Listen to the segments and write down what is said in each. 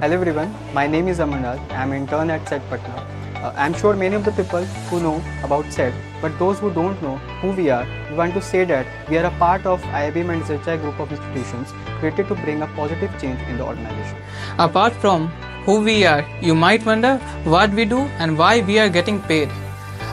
Hello everyone, my name is Amarnath. I am intern at SET Patna. I am sure many of the people who know about SET, but those who don't know who we want to say that we are a part of IIBM and SHI group of institutions created to bring a positive change in the organization. Apart from who we are, you might wonder what we do and why we are getting paid.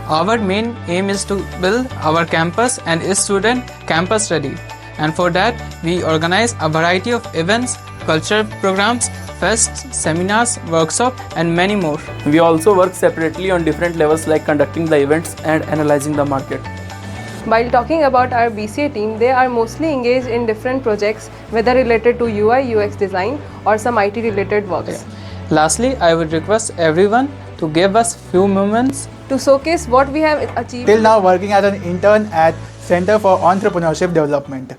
Our main aim is to build our campus and student campus ready. And for that, we organize a variety of events, cultural programs, fests, seminars, workshops, and many more. We also work separately on different levels like conducting the events and analyzing the market. While talking about our BCA team, they are mostly engaged in different projects, whether related to UI UX design or some IT related works. Lastly, I would request everyone to give us few moments To showcase what we have achieved. Till now working as an intern at Center for Entrepreneurship Development.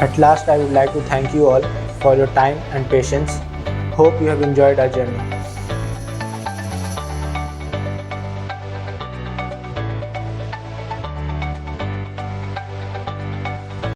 At last, I would like to thank you all for your time and patience. Hope you have enjoyed our journey.